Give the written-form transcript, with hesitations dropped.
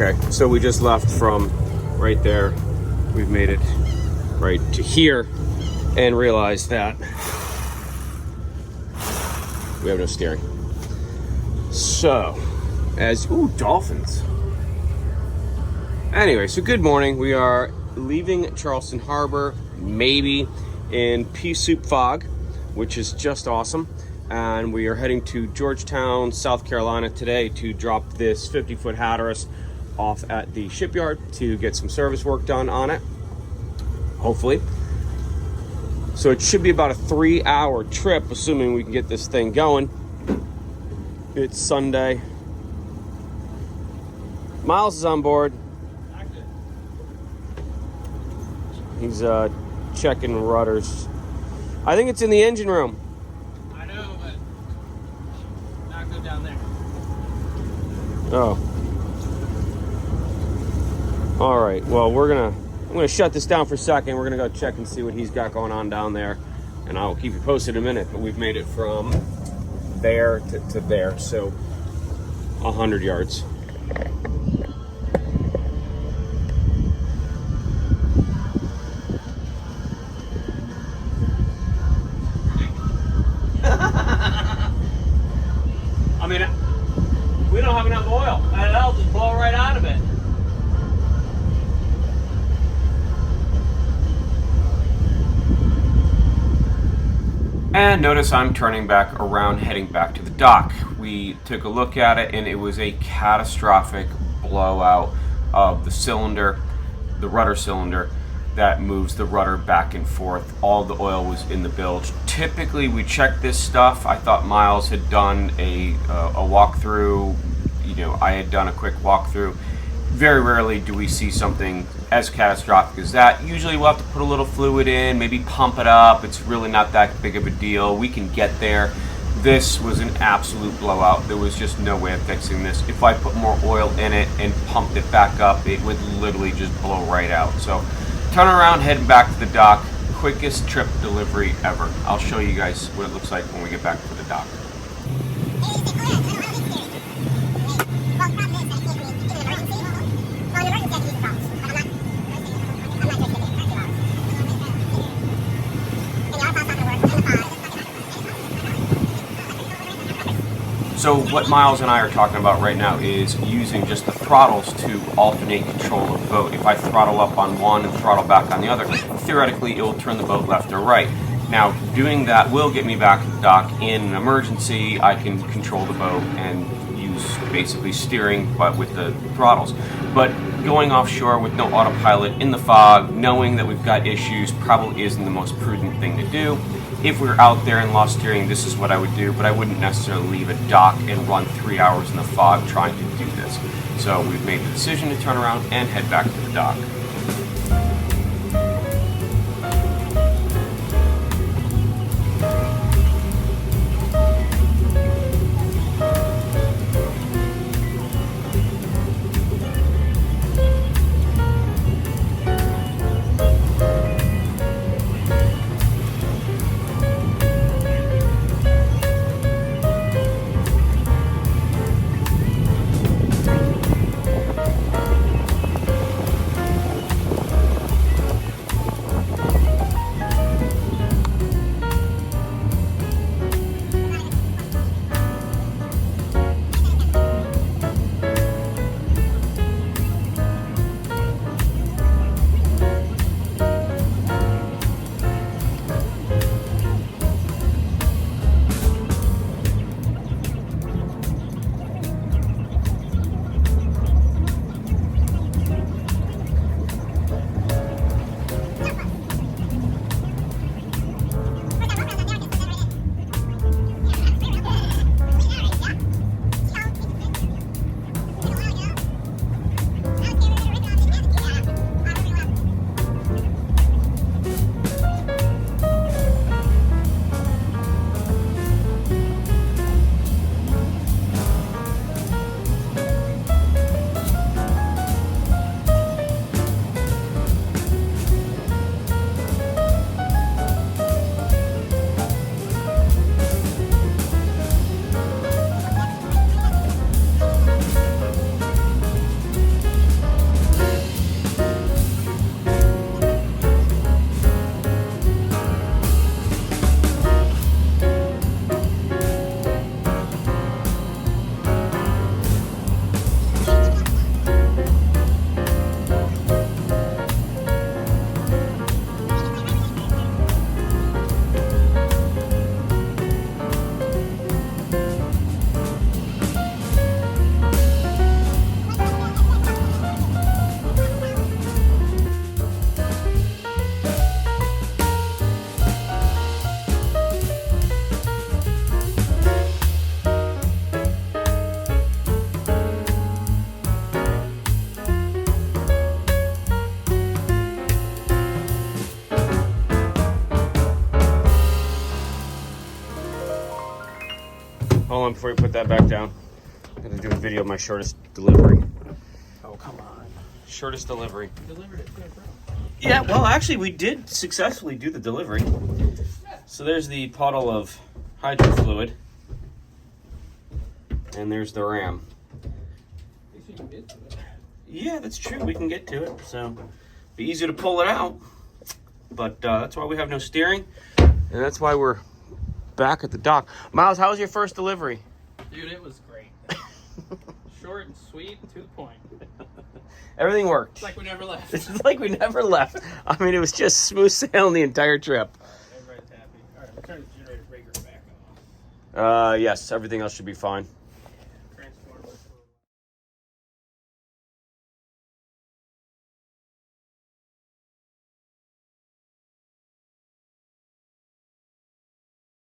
Okay, so we just left from right there. We've made it right to here and realized that we have no steering. So, ooh, dolphins. Anyway, so good morning. We are leaving Charleston Harbor, maybe in pea soup fog, which is just awesome. And we are heading to Georgetown, South Carolina today to drop this 50-foot Hatteras off at the shipyard to get some service work done on it, hopefully. So it should be about a 3-hour trip, assuming we can get this thing going. It's Sunday. Miles is on board. He's checking rudders. I think it's in the engine room. I know, but not go down there. Oh. All right. Well, I'm gonna shut this down for a second. We're gonna go check and see what he's got going on down there, and I'll keep you posted in a minute. But we've made it from there to there, so 100 yards. I mean, we don't have enough oil, and it'll just blow right out of it. And notice I'm turning back around, heading back to the dock. We took a look at it, and it was a catastrophic blowout of the cylinder, the rudder cylinder, that moves the rudder back and forth. All the oil was in the bilge. Typically, we check this stuff. I thought Miles had done a walkthrough. You know, I had done a quick walkthrough. Very rarely do we see something as catastrophic as that. Usually we'll have to put a little fluid in, maybe pump it up. It's really not that big of a deal. We can get there. This was an absolute blowout. There was just no way of fixing this. If I put more oil in it and pumped it back up, it would literally just blow right out. So turn around, heading back to the dock. Quickest trip delivery ever. I'll show you guys what it looks like when we get back to the dock. So what Miles and I are talking about right now is using just the throttles to alternate control of the boat. If I throttle up on one and throttle back on the other, theoretically it will turn the boat left or right. Now, doing that will get me back to the dock in an emergency. I can control the boat and use basically steering, but with the throttles. But going offshore with no autopilot in the fog, knowing that we've got issues, probably isn't the most prudent thing to do. If we were out there and lost steering, this is what I would do, but I wouldn't necessarily leave a dock and run 3 hours in the fog trying to do this. So we've made the decision to turn around and head back to the dock. Hold on before you put that back down. I'm gonna do a video of my shortest delivery. Oh, come on. Shortest delivery. Delivered it to and from. Yeah, well, actually, we did successfully do the delivery. So there's the puddle of hydro fluid, and there's the ram. At least you can get to it. Yeah, that's true. We can get to it, so be easy to pull it out. But that's why we have no steering, and that's why we're back at the dock. Miles, how was your first delivery? Dude, it was great. Short and sweet, to the point. Everything worked. It's like we never left. It's like we never left. I mean, it was just smooth sailing the entire trip. Everybody's happy. All right, we'll turn the generator breaker back on. Yes, everything else should be fine.